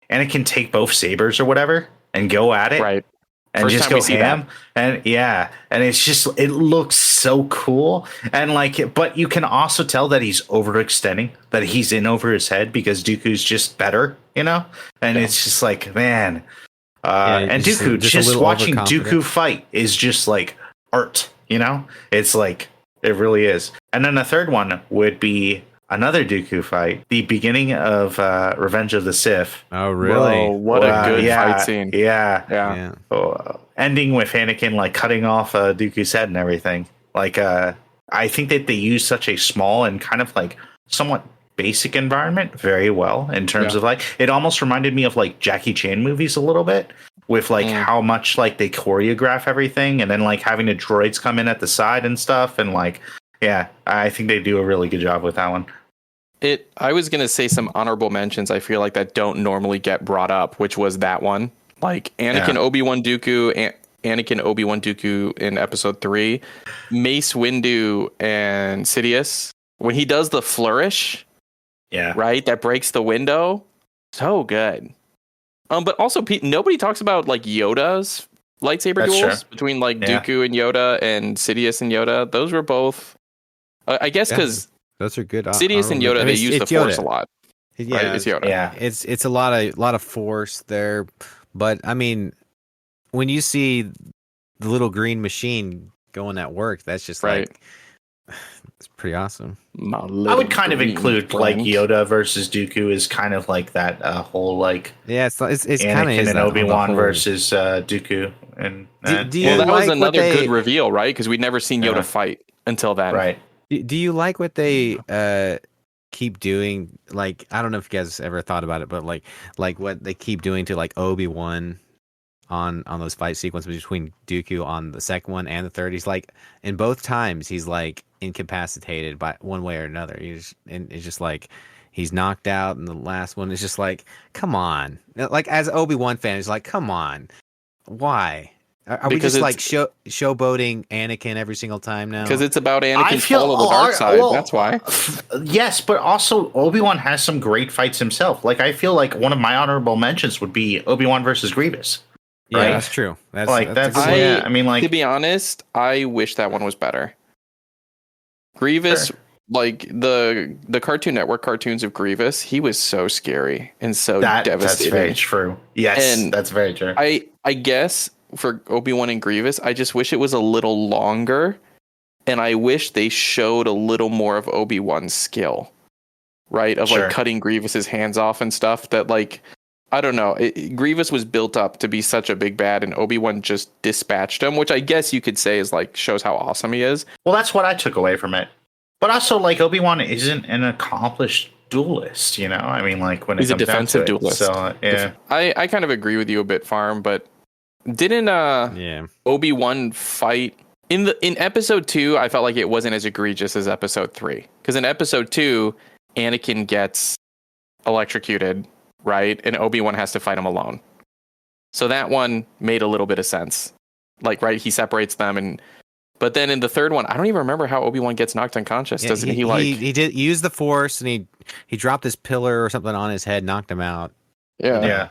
Anakin take both sabers or whatever and go at it. Right. And First just time go we see ham. And, and it's just, it looks so cool. And, but you can also tell that he's overextending, that he's in over his head, because Dooku's just better, And it's just man... and Dooku, just watching Dooku fight is just art, It's it really is. And then the third one would be another Dooku fight, the beginning of Revenge of the Sith. Oh, really? Whoa, what a good fight scene. Yeah. Ending with Anakin cutting off Dooku's head and everything. I think that they use such a small and kind of somewhat basic environment very well, in terms of it almost reminded me of Jackie Chan movies a little bit, with how much they choreograph everything, and then having the droids come in at the side and stuff, and I think they do a really good job with that one. I was gonna say some honorable mentions I feel that don't normally get brought up, which was that one, Anakin Obi-Wan Dooku, Anakin Obi-Wan Dooku in episode 3, Mace Windu and Sidious when he does the flourish. Yeah. Right? That breaks the window. So good. But also, nobody talks about Yoda's lightsaber duels between Dooku and Yoda and Sidious and Yoda. Those were both, I guess, because those are good. Sidious and Yoda, they use the Force a lot. Yeah, right? It's Yoda. Yeah, it's a lot of Force there. But I mean, when you see the little green machine going at work, that's just it's pretty awesome. I would kind of include Yoda versus Dooku is kind of that whole it's Anakin and Obi-Wan versus Dooku, and that was another good reveal, right? Because we'd never seen Yoda fight until then, right? Do you like what they keep doing? I don't know if you guys ever thought about it, but what they keep doing to Obi-Wan on those fight sequences between Dooku on the second one and the third. He's in both times he's incapacitated by one way or another. It's just he's knocked out, and the last one is just come on. As an Obi-Wan fan, it's come on. Why? Are we just showboating Anakin every single time now? Because it's about Anakin's fall of the dark side. That's why. Yes, but also Obi-Wan has some great fights himself. I feel one of my honorable mentions would be Obi-Wan versus Grievous. Yeah, right? That's true. That's to be honest, I wish that one was better. Grievous, the Cartoon Network cartoons of Grievous, he was so scary and so devastating. That's very true. Yes, and that's very true. I guess for Obi-Wan and Grievous, I just wish it was a little longer, and I wish they showed a little more of Obi-Wan's skill, right? Of like cutting Grievous's hands off and stuff. That like, I don't know. Grievous was built up to be such a big bad, and Obi-Wan just dispatched him, which I guess you could say is like shows how awesome he is. Well, that's what I took away from it. But also, like, Obi-Wan isn't an accomplished duelist, you know? I mean, like, when he's it comes a defensive down to duelist. It, so, yeah. I kind of agree with you a bit, Farm, but didn't Obi-Wan fight in episode 2? I felt like it wasn't as egregious as episode 3, because in episode 2, Anakin gets electrocuted, right? And Obi-Wan has to fight him alone. So that one made a little bit of sense. Like, right, he separates them, but then in the third one, I don't even remember how Obi-Wan gets knocked unconscious. Yeah, Doesn't he like he did use the Force, and he dropped this pillar or something on his head, knocked him out. Yeah.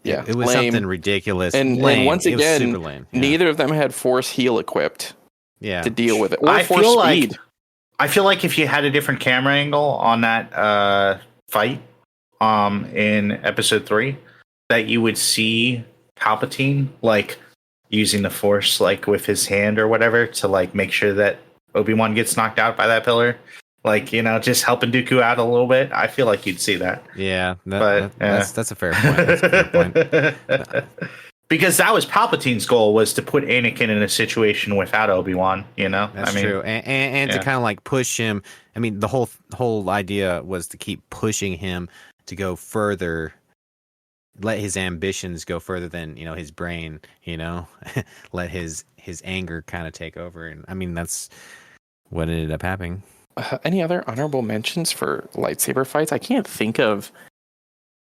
It was lame. Something ridiculous. And once again, neither of them had Force heal equipped. Yeah. To deal with it. Or Force speed. I feel like if you had a different camera angle on that fight in episode 3, that you would see Palpatine like using the Force like with his hand or whatever to like make sure that Obi-Wan gets knocked out by that pillar. Like, you know, just helping Dooku out a little bit. I feel like you'd see that. Yeah, that's a fair point. That's a fair point. Because that was Palpatine's goal, was to put Anakin in a situation without Obi-Wan, you know? That's true. And to kind of like push him. I mean, the whole idea was to keep pushing him to go further, let his ambitions go further than, you know, his brain, you know, let his anger kind of take over. And I mean, that's what ended up happening. Any other honorable mentions for lightsaber fights? I can't think of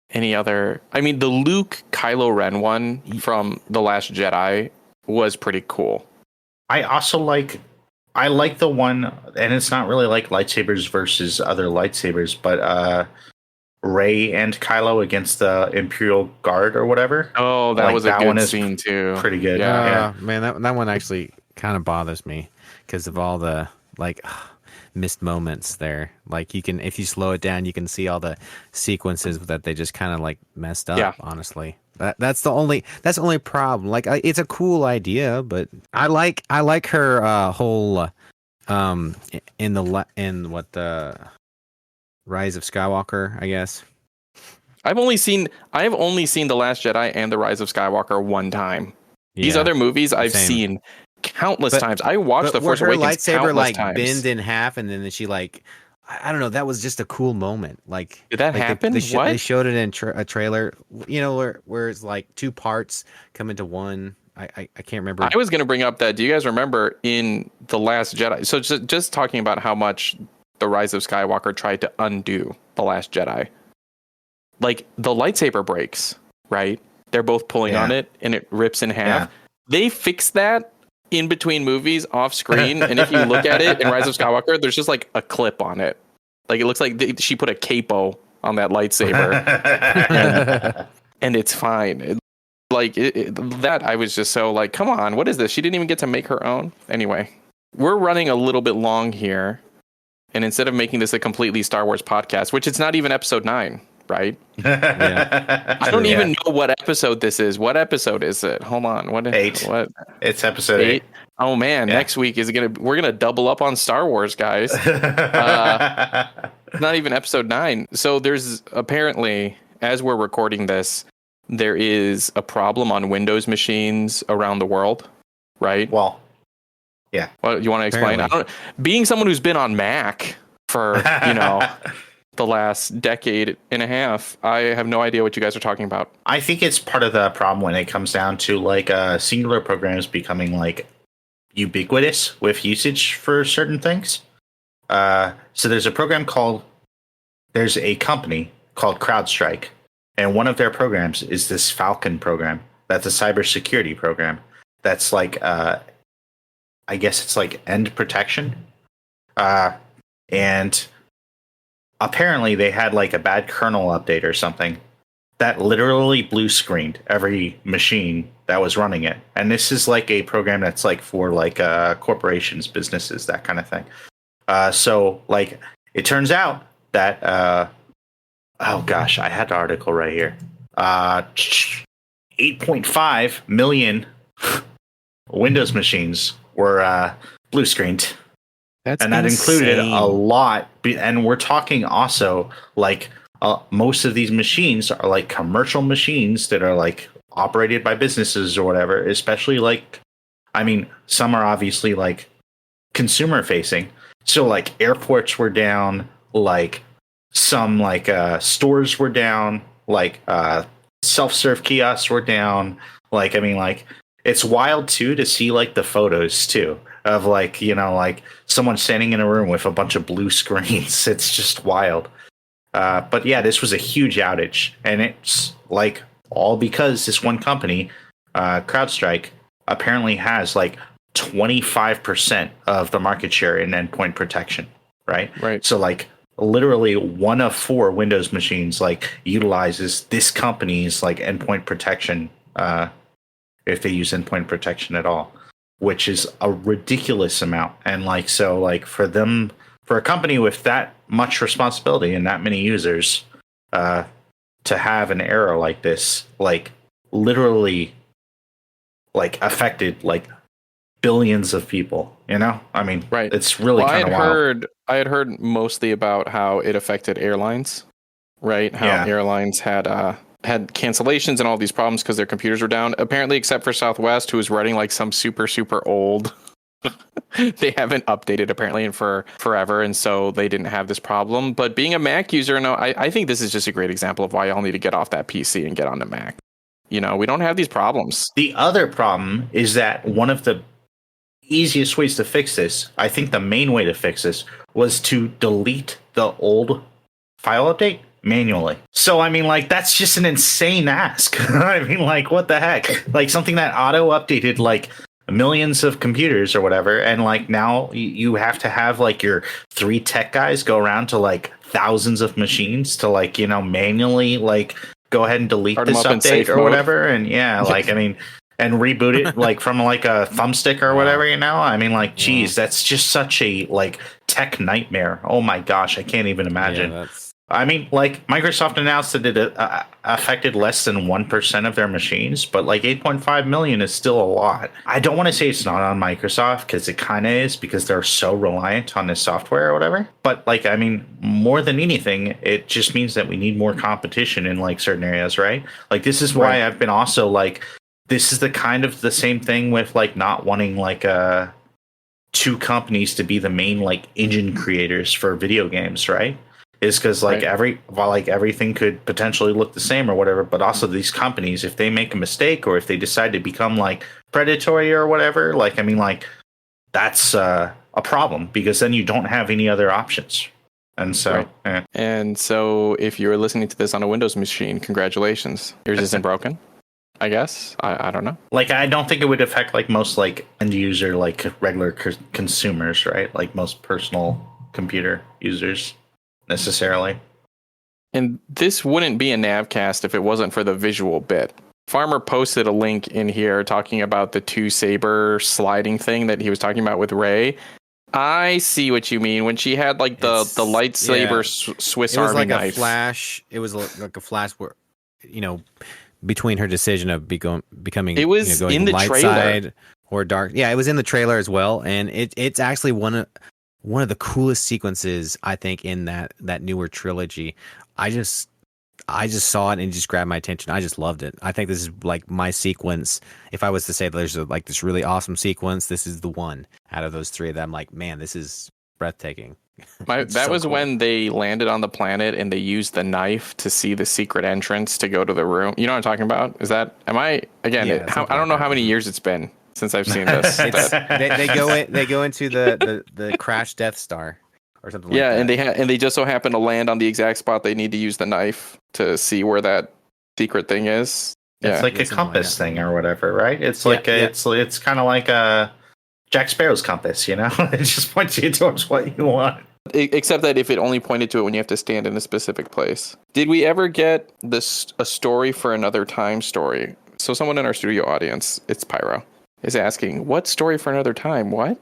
any other. I mean, the Luke Kylo Ren one from The Last Jedi was pretty cool. I also like the one, and it's not really like lightsabers versus other lightsabers, but Rey and Kylo against the Imperial Guard or whatever. Oh, that was a good scene too. Pretty good. Yeah, man, that one actually kind of bothers me because of all the like missed moments there. Like, you can, if you slow it down, you can see all the sequences that they just kind of like messed up. Yeah. Honestly, that's the only problem. Like, it's a cool idea, but I like her whole in the Rise of Skywalker, I guess. I have only seen The Last Jedi and The Rise of Skywalker one time. Yeah, these other movies I've seen countless times. I watched The Force Awakens lightsaber like times. bend in half, and then she like, I don't know. That was just a cool moment. Like, did that happen? They showed it in a trailer. You know, where it's like two parts come into one. I can't remember. I was going to bring up that. Do you guys remember in The Last Jedi? So just talking about how much The Rise of Skywalker tried to undo The Last Jedi. Like, the lightsaber breaks, right? They're both pulling on it, and it rips in half. Yeah. They fixed that in between movies off screen, and if you look at it in Rise of Skywalker, there's just like a clip on it. Like, it looks like she put a capo on that lightsaber, and it's fine. That I was just so like, come on, what is this? She didn't even get to make her own. Anyway, we're running a little bit long here, and instead of making this a completely Star Wars podcast, which it's not even episode 9, right? Yeah. I don't even know what episode this is. What episode is it? Hold on. 8. What? It's episode 8. Oh man, next week we're gonna double up on Star Wars, guys. Not even episode 9. So there's apparently, as we're recording this, there is a problem on Windows machines around the world, right? Well, yeah. Well, you want to explain? Being someone who's been on Mac for, the last decade and a half, I have no idea what you guys are talking about. I think it's part of the problem when it comes down to like singular programs becoming like ubiquitous with usage for certain things. So there's a company called CrowdStrike, and one of their programs is this Falcon program. That's a cybersecurity program. That's like, I guess it's like end protection. And apparently they had like a bad kernel update or something that literally blue screened every machine that was running it. And this is like a program that's like for like corporations, businesses, that kind of thing. So like it turns out that oh gosh, I had the article right here. 8.5 million Windows machines were blue screened. That's and that insane. included a lot. And we're talking also like most of these machines are like commercial machines that are like operated by businesses or whatever, especially like, I mean, some are obviously like consumer facing. So like airports were down, like some like stores were down, like self-serve kiosks were down. Like, I mean, like it's wild too to see like the photos too of like, you know, like someone standing in a room with a bunch of blue screens. It's just wild. But yeah, this was a huge outage, and it's like all because this one company, CrowdStrike, apparently has like 25% of the market share in endpoint protection, right? Right. So like literally 1 of 4 Windows machines like utilizes this company's like endpoint protection, if they use endpoint protection at all, which is a ridiculous amount. And like, so like for a company with that much responsibility and that many users, to have an error like this, like literally like affected like billions of people, you know? I mean, right. It's really kind of wild. I had heard mostly about how it affected airlines, right? How airlines had cancellations and all these problems because their computers were down. Apparently, except for Southwest, who was running like some super old. They haven't updated apparently in forever, and so they didn't have this problem. But being a Mac user, no, I think this is just a great example of why y'all need to get off that PC and get onto Mac. You know, we don't have these problems. The other problem is that one of the easiest ways to fix this, I think the main way to fix this, was to delete the old file update manually. So, I mean, like, that's just an insane ask. I mean, like, what the heck? Like, something that auto-updated, like, millions of computers or whatever, and, like, now you have to have, like, your 3 tech guys go around to, like, thousands of machines to, like, you know, manually, like, go ahead and delete this update or whatever. And, yeah, like, I mean... and reboot it like from like a thumbstick or whatever, you know? I mean, like, geez, that's just such a like tech nightmare. Oh my gosh, I can't even imagine. Yeah, I mean, like Microsoft announced that it affected less than 1% of their machines, but like 8.5 million is still a lot. I don't want to say it's not on Microsoft because it kind of is, because they're so reliant on this software or whatever. But like, I mean, more than anything, it just means that we need more competition in like certain areas, right? Like, this is why I've been also like, this is the kind of the same thing with like not wanting like 2 companies to be the main like engine creators for video games, right? Is because like everything could potentially look the same or whatever, but also these companies, if they make a mistake or if they decide to become like predatory or whatever, like, I mean, like, that's a problem, because then you don't have any other options. And so, and so if you're listening to this on a Windows machine, congratulations, yours isn't broken. I guess. I don't know. Like, I don't think it would affect like most like end user, like regular consumers, right? Like most personal computer users necessarily. And this wouldn't be a AnavCast if it wasn't for the visual bit. Farmer posted a link in here talking about the 2 saber sliding thing that he was talking about with Ray. I see what you mean. When she had like the lightsaber Swiss Army knife. It was like a flash. It was like a flash where, you know, between her decision of becoming, it was going in the light trailer. Side or dark. Yeah, it was in the trailer as well, and it's actually one of the coolest sequences, I think, in that newer trilogy. I just saw it and it just grabbed my attention. I just loved it. I think this is like my sequence. If I was to say there's like this really awesome sequence, this is the one out of those 3 that I'm like, man, this is breathtaking. That was cool. When they landed on the planet and they used the knife to see the secret entrance to go to the room. You know what I'm talking about? Is that, I don't know how many years it's been since I've seen this. they go into the crashed Death Star or something like that. Yeah, and they just so happen to land on the exact spot they need to use the knife to see where that secret thing is. It's like a compass thing or whatever, right? It's like it's kind of like a Jack Sparrow's compass, you know? It just points you towards what you want. Except that if it only pointed to it when you have to stand in a specific place. Did we ever get a story for another time story? So someone in our studio audience, it's Pyro, is asking, what story for another time? What?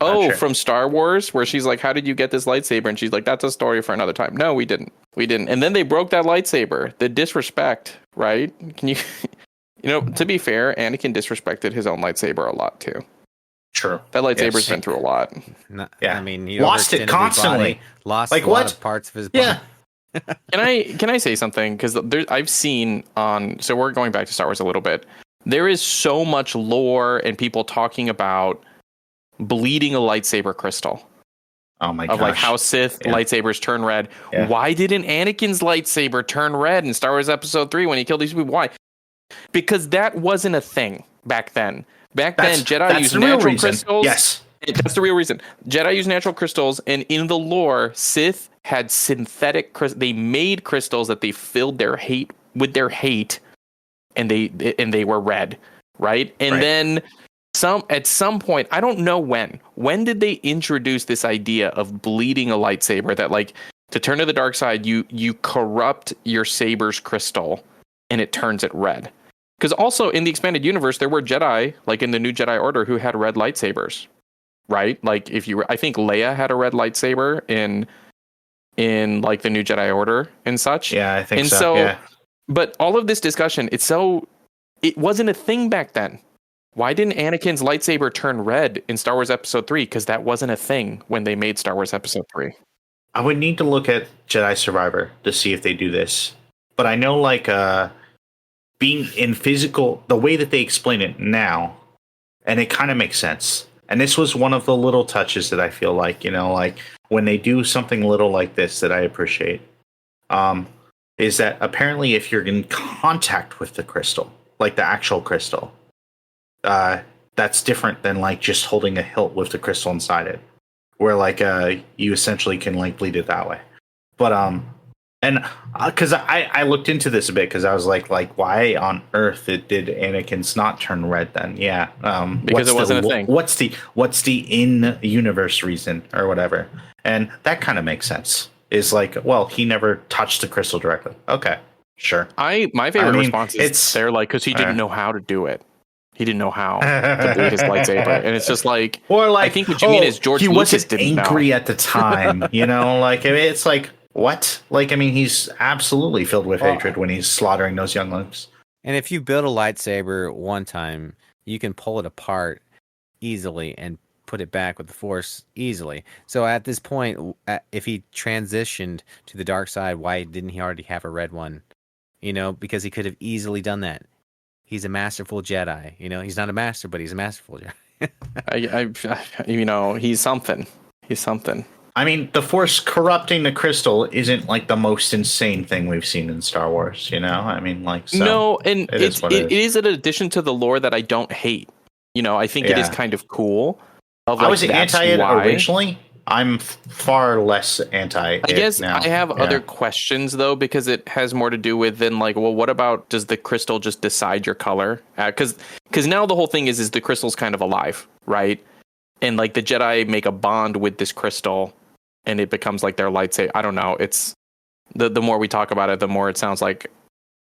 Oh, from Star Wars, where she's like, how did you get this lightsaber? And she's like, that's a story for another time. No, we didn't. And then they broke that lightsaber. The disrespect, right? Can you... You know, to be fair, Anakin disrespected his own lightsaber a lot too. True. That lightsaber's been through a lot. I mean, he lost it constantly. Body, lost like a lot of parts of his body. Yeah. Can I say something? Because I've seen on. So we're going back to Star Wars a little bit. There is so much lore and people talking about bleeding a lightsaber crystal. Oh my gosh. Of like how Sith lightsabers turn red. Yeah. Why didn't Anakin's lightsaber turn red in Star Wars Episode 3 when he killed these people? Why? Because that wasn't a thing back then. Then, Jedi used natural crystals. Yes. That's the real reason. Jedi used natural crystals, and in the lore, Sith had synthetic crystals. They made crystals that they filled their hate with their hate, and they were red, right? And then at some point, I don't know when did they introduce this idea of bleeding a lightsaber, that like to turn to the dark side, you corrupt your saber's crystal and it turns it red. Because also in the expanded universe, there were Jedi, like in the New Jedi Order, who had red lightsabers, right? Like I think Leia had a red lightsaber in like the New Jedi Order and such. Yeah, I think so. Yeah. But all of this discussion, it wasn't a thing back then. Why didn't Anakin's lightsaber turn red in Star Wars Episode 3? Because that wasn't a thing when they made Star Wars Episode 3. I would need to look at Jedi Survivor to see if they do this. But I know like being in physical, the way that they explain it now, and it kind of makes sense. And this was one of the little touches that I feel like, you know, like when they do something little like this that I appreciate, is that apparently if you're in contact with the crystal, like the actual crystal, that's different than like just holding a hilt with the crystal inside it, where like you essentially can like bleed it that way. But and because I looked into this a bit, because I was like why on earth did Anakin's not turn red then? Yeah, because it wasn't a thing. What's the in universe reason or whatever? And that kind of makes sense. Is like, well, he never touched the crystal directly. Okay, sure. My favorite response is they're like, because he didn't know how to do it. He didn't know how to bleed his lightsaber, and it's just like, or like, I think what you mean is George Lucas didn't know. Angry at the time, you know, like I mean, it's like what? Like I mean, he's absolutely filled with hatred when he's slaughtering those younglings. And if you build a lightsaber one time, you can pull it apart easily and put it back with the Force easily. So at this point, if he transitioned to the dark side, why didn't he already have a red one? You know, because he could have easily done that. He's a masterful Jedi. You know, he's not a master, but he's a masterful Jedi. You know, he's something. He's something. I mean, the Force corrupting the crystal isn't like the most insane thing we've seen in Star Wars. You know, I mean, like so no, and it is an addition to the lore that I don't hate. You know, I think it is kind of cool. I was anti it originally. I'm far less anti it. I guess now. I have other questions though, because it has more to do with then like, well, what about, does the crystal just decide your color? Because now the whole thing is the crystal's kind of alive, right? And like the Jedi make a bond with this crystal, and it becomes like their lightsaber. I don't know. It's the more we talk about it, the more it sounds like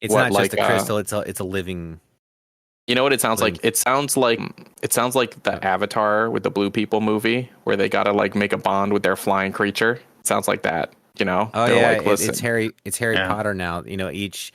it's not just a crystal. It's a living. You know what it sounds like? It sounds like the Avatar with the blue people movie, where they gotta like make a bond with their flying creature. It sounds like that, you know? Oh yeah, like, it's Harry Potter now. You know, each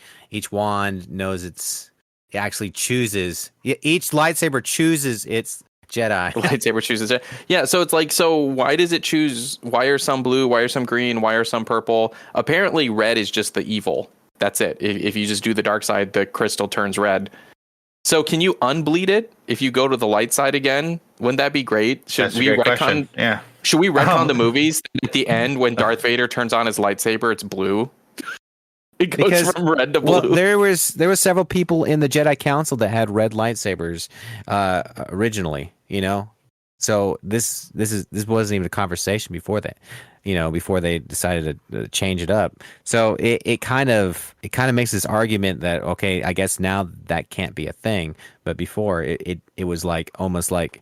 wand knows it actually chooses. Each lightsaber chooses its Jedi. The lightsaber chooses it. Yeah, so it's like, so why does it choose? Why are some blue? Why are some green? Why are some purple? Apparently, red is just the evil. That's it. If you just do the dark side, the crystal turns red. So can you unbleed it if you go to the light side again? Wouldn't that be great? Should we retcon? Yeah. Should we retcon the movies at the end when Darth Vader turns on his lightsaber? It's blue. It goes from red to blue. Well, there was several people in the Jedi Council that had red lightsabers originally. You know, so this wasn't even a conversation before that. You know, before they decided to change it up. So it kind of makes this argument that, okay, I guess now that can't be a thing. But before it was like almost like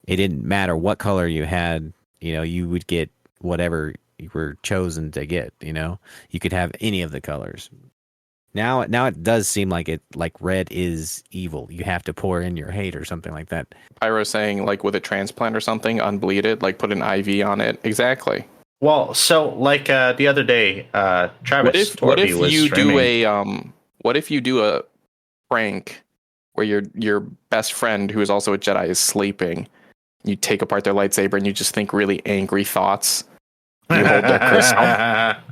it didn't matter what color you had, you know, you would get whatever you were chosen to get, you know, you could have any of the colors. Now it does seem like red is evil. You have to pour in your hate or something like that. Pyro saying like with a transplant or something, unbleed it, like put an IV on it. Exactly. Well, so like the other day, Travis. What if you do a prank where your best friend, who is also a Jedi, is sleeping. You take apart their lightsaber and you just think really angry thoughts. You hold their crystal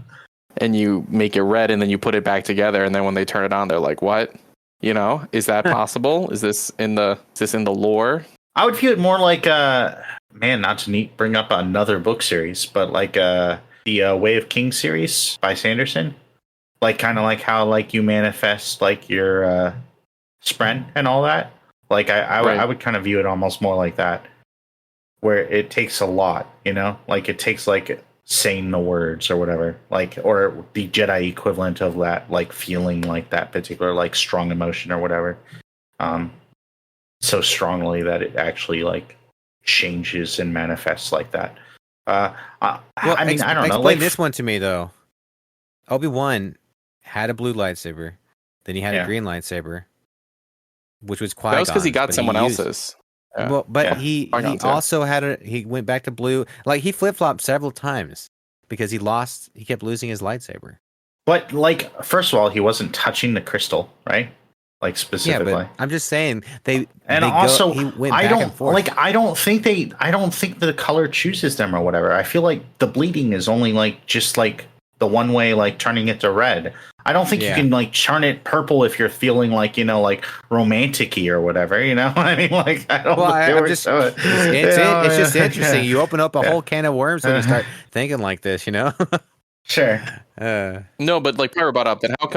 and you make it red, and then you put it back together, and then when they turn it on, they're like, "What? You know, is that possible? Is this in the lore?" I would view it more like man, not to bring up another book series, but like the Way of Kings series by Sanderson. Like kind of like how like you manifest like your spren and all that. Like I would kind of view it almost more like that, where it takes a lot, you know, like it takes like saying the words or whatever, like, or the Jedi equivalent of that, like feeling like that particular like strong emotion or whatever, so strongly that it actually like changes and manifests like that. I mean, I don't know. Explain this one to me though. Obi-Wan had a blue lightsaber, then he had a green lightsaber, which was Qui-Gon's. That was because he got someone else's. Yeah. Well, but he also had he went back to blue. Like he flip-flopped several times because he kept losing his lightsaber. But like, first of all, he wasn't touching the crystal, right? Like specifically. Yeah, but I'm just saying he went I back and forth. I don't think the color chooses them or whatever. I feel like the bleeding is only like just like the one way, like turning it to red. I don't think you can like turn it purple if you're feeling like, you know, like romantic-y or whatever, you know? I mean, like, I don't know. It's just interesting. You open up a whole can of worms when you start thinking like this, you know? Sure. No, but like Pyro brought up, then how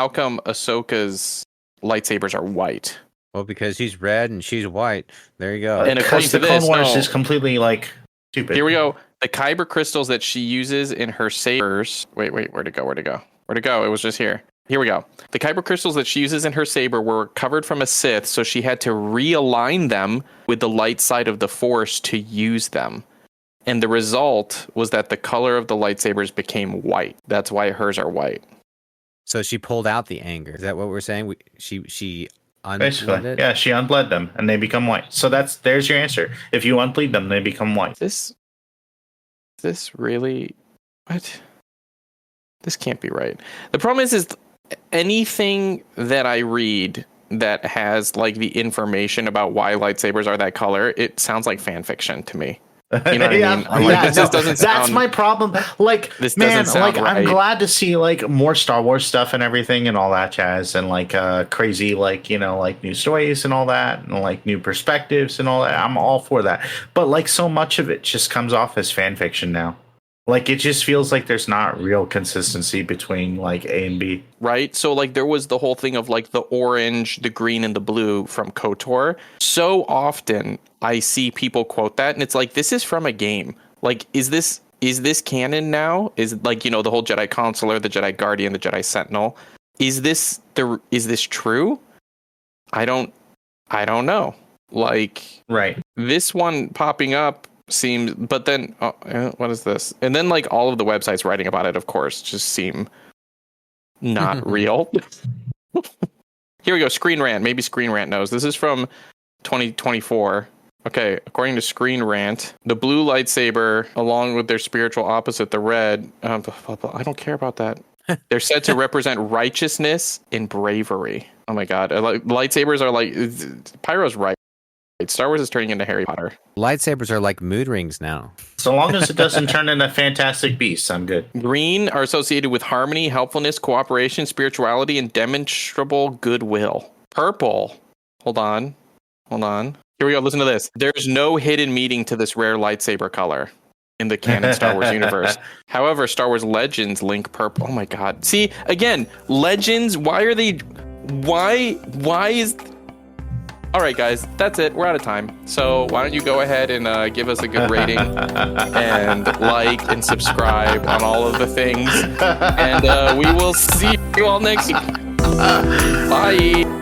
come Ahsoka's lightsabers are white? Well, because he's red and she's white. There you go. And according to this, Clone Wars is completely like stupid. Here we go. The Kyber crystals that she uses in her sabers. Wait, where'd it go? It was just here. Here we go. The Kyber crystals that she uses in her saber were covered from a Sith, so she had to realign them with the light side of the Force to use them. And the result was that the color of the lightsabers became white. That's why hers are white. So she pulled out the anger. Is that what we're saying? She basically, yeah, she unbled them and they become white. So there's your answer. If you unbleed them, they become white. This really, what? This can't be right. The problem is anything that I read that has like the information about why lightsabers are that color, it sounds like fan fiction to me. You know what I mean? This just doesn't sound, that's my problem. Like, this man, like right. I'm glad to see like more Star Wars stuff and everything and all that jazz and like crazy, like, you know, like new stories and all that and like new perspectives and all that. I'm all for that. But like so much of it just comes off as fan fiction now. Like, it just feels like there's not real consistency between, like, A and B. Right? So, like, there was the whole thing of, like, the orange, the green, and the blue from KOTOR. So often, I see people quote that, and it's like, this is from a game. Like, is this canon now? Is, like, you know, the whole Jedi Consular, the Jedi Guardian, the Jedi Sentinel. Is this true? I don't know. Like, right. This one popping up seems, but then what is this? And then like all of the websites writing about it, of course, just seem not real. Here we go. Screen Rant. Maybe Screen Rant knows. This is from 2024. Okay, according to Screen Rant, the blue lightsaber, along with their spiritual opposite, the red. I don't care about that. They're said to represent righteousness and bravery. Oh my god! Lightsabers are like Pyro's right. Star Wars is turning into Harry Potter. Lightsabers are like mood rings now. So long as it doesn't turn into Fantastic Beasts, I'm good. Green are associated with harmony, helpfulness, cooperation, spirituality, and demonstrable goodwill. Purple. Hold on. Here we go. Listen to this. There's no hidden meaning to this rare lightsaber color in the canon Star Wars universe. However, Star Wars Legends link purple. Oh my god. See, again, Legends, why is... All right, guys, that's it. We're out of time. So why don't you go ahead and give us a good rating and like and subscribe on all of the things. And we will see you all next week. Bye.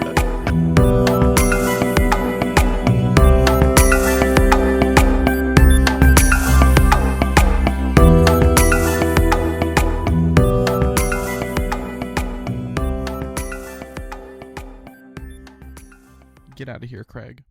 Get out of here, Craig.